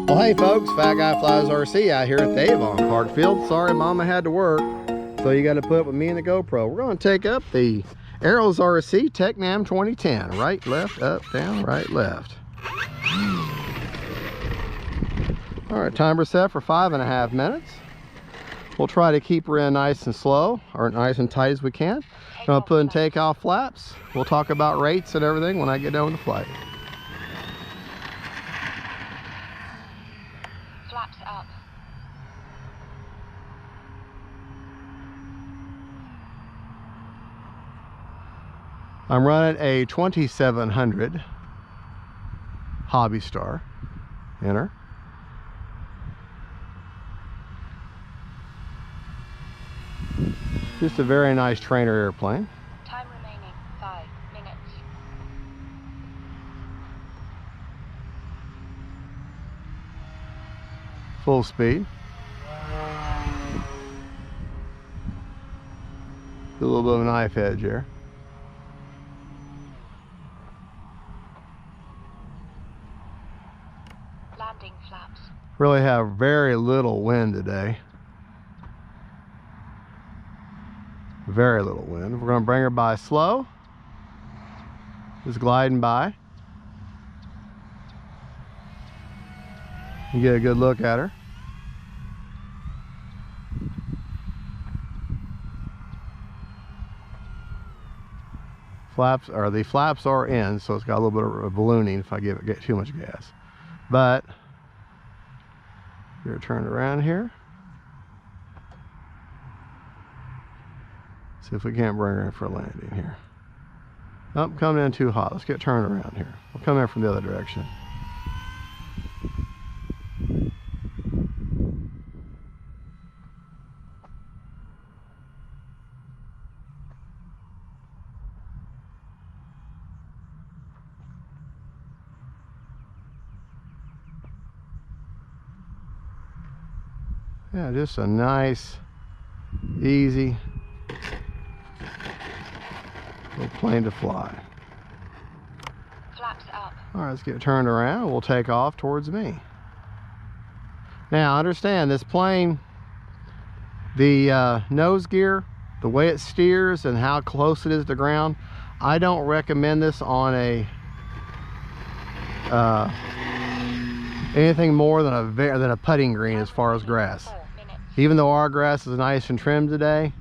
Well, hey folks, Fat Guy Flies RC out here at the Avon Parkfield. Sorry Mama had to work, so you got to put up with me and the GoPro. We're going to take up the Arrows RC Tecnam 2010. Right, left, up, down, right, left. All right, timer set for 5.5 minutes. We'll try to keep her in nice and slow, or nice and tight as we can. I'm going to put in takeoff flaps. We'll talk about rates and everything when I get done with the flight. Flaps up. I'm running a 2700 Hobby Star. Enter. Just a very nice trainer airplane. Time remaining 5 minutes. Full speed. A little bit of a knife edge there. Landing flaps. Really have very little wind today. Very little wind. We're going to bring her by slow. Just gliding by. You get a good look at her. The flaps are in, so it's got a little bit of ballooning if I get too much gas. But you're turned around here. See if we can't bring her in for a landing here. Oh, coming in too hot. Let's get turned around here. We'll come in from the other direction. Yeah, just a nice, easy little plane to fly. Flaps up. All right, let's get turned around. We'll take off towards me. Now, understand this plane, the nose gear, the way it steers and how close it is to the ground, I don't recommend this on a anything more than a putting green as far as grass. Even though our grass is nice and trimmed today,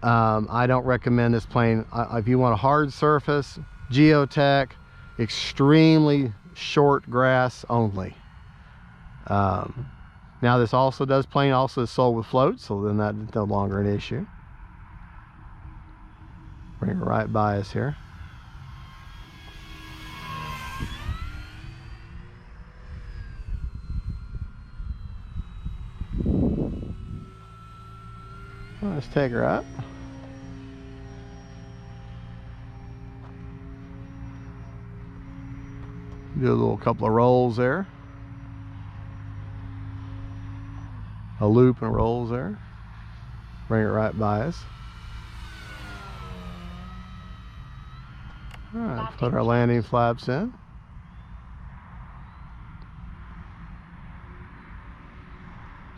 I don't recommend this plane. If you want a hard surface, geotech, extremely short grass only. Now this plane also is sold with floats, so then that's no longer an issue. Bring it right by us here. Let's take her up. Do a little couple of rolls there. A loop and rolls there. Bring it right by us. All right, put our landing flaps in.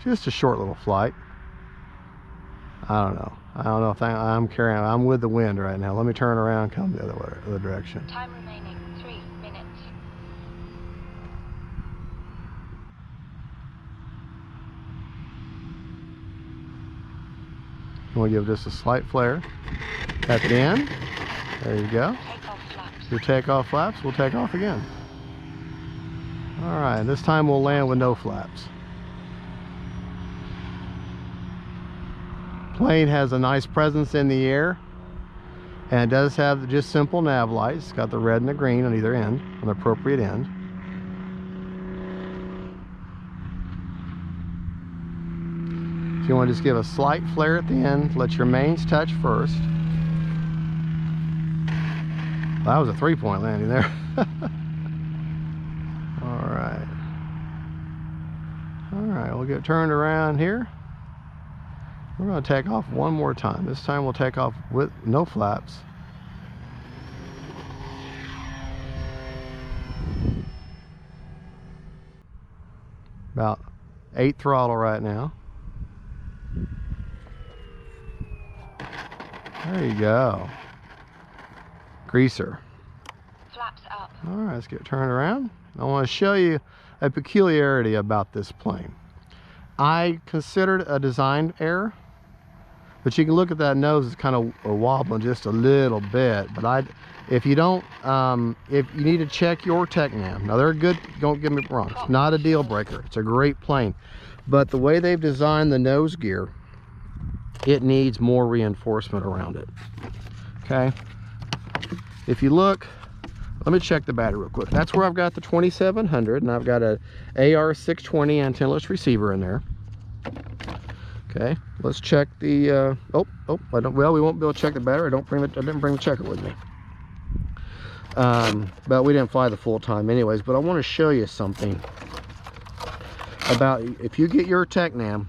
Just a short little flight. I don't know if I'm with the wind right now. Let me turn around, come the other direction. Time remaining 3 minutes. We'll give just a slight flare at the end. There you go. Takeoff flaps. Your takeoff flaps, we'll take off again. All right, this time we'll land with no flaps. Plane has a nice presence in the air, and it does have just simple nav lights. It's got the red and the green on either end, on the appropriate end. If you want to just give a slight flare at the end, let your mains touch first. That was a 3-point landing there. All right, we'll get turned around here. We're going to take off one more time. This time we'll take off with no flaps. About 8 throttle right now. There you go. Greaser. Flaps up. All right, let's get turned around. I want to show you a peculiarity about this plane. I considered a design error, but you can look at that nose, it's kind of wobbling just a little bit. But if you don't, if you need to check your Tecnam. Now they're good, don't get me wrong, it's not a deal breaker. It's a great plane. But the way they've designed the nose gear, it needs more reinforcement around it. Okay. If you look, let me check the battery real quick. That's where I've got the 2700, and I've got a AR620 antennaless receiver in there. Okay, let's check the well, we won't be able to check the battery. I didn't bring the checker with me. But we didn't fly the full time anyways. But I want to show you something about, if you get your Tecnam,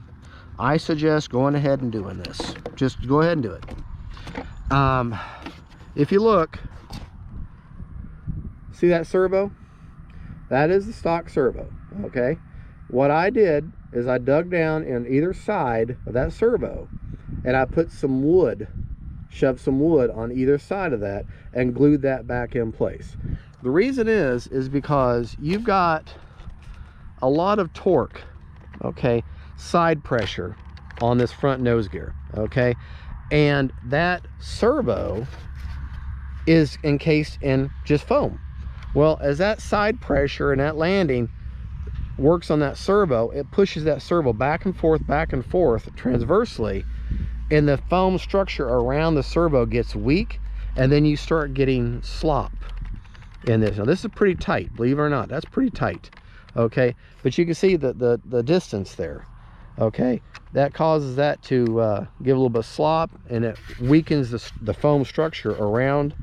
I suggest going ahead and doing this. Just go ahead and do it. If you look, see that servo? That is the stock servo. Okay, what I did is I dug down in either side of that servo and I put some wood, shoved some wood on either side of that and glued that back in place. The reason is because you've got a lot of torque, okay, side pressure on this front nose gear, okay, and that servo is encased in just foam. Well, as that side pressure and that landing works on that servo, it pushes that servo back and forth transversely, and the foam structure around the servo gets weak, and then you start getting slop in this. Now this is pretty tight, believe it or not. That's pretty tight, okay, but you can see the distance there, okay. That causes that to give a little bit of slop, and it weakens the foam structure around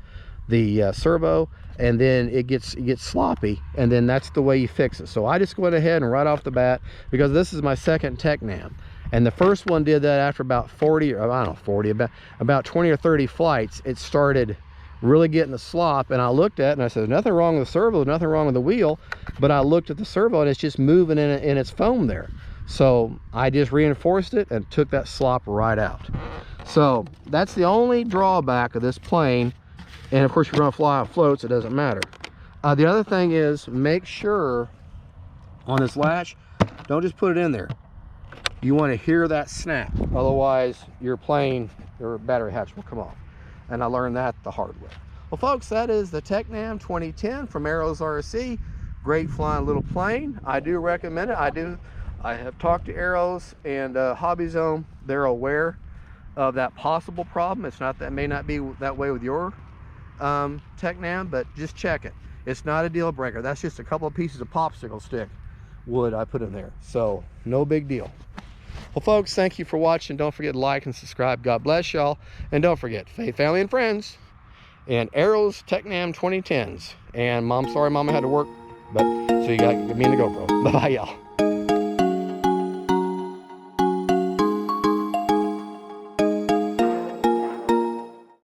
the servo, and then it gets sloppy, and then that's the way you fix it. So I just went ahead and right off the bat, because this is my second Tecnam, and the first one did that after about 40, or I don't know, 40, about 20 or 30 flights, it started really getting the slop, and I looked at it and I said, there's nothing wrong with the servo, there's nothing wrong with the wheel, but I looked at the servo and it's just moving in its foam there. So I just reinforced it and took that slop right out. So that's the only drawback of this plane. And of course, you're going to fly on floats, it doesn't matter. The other thing is, make sure on this latch, don't just put it in there. You want to hear that snap, otherwise your battery hatch will come off. And I learned that the hard way. Well folks, that is the Tecnam 2010 from Arrows RC. Great flying little plane. I do recommend it. I have talked to Arrows and Hobby Zone. They're aware of that possible problem. It's not, that may not be that way with your Tecnam, but just check it. It's not a deal breaker. That's just a couple of pieces of popsicle stick wood I put in there, so no big deal. Well folks, thank you for watching. Don't forget to like and subscribe. God bless y'all, and don't forget, faith, family, and friends, and Arrows Tecnam 2010s. And Mom, sorry Mama had to work, but so you got me in the GoPro. Bye bye y'all.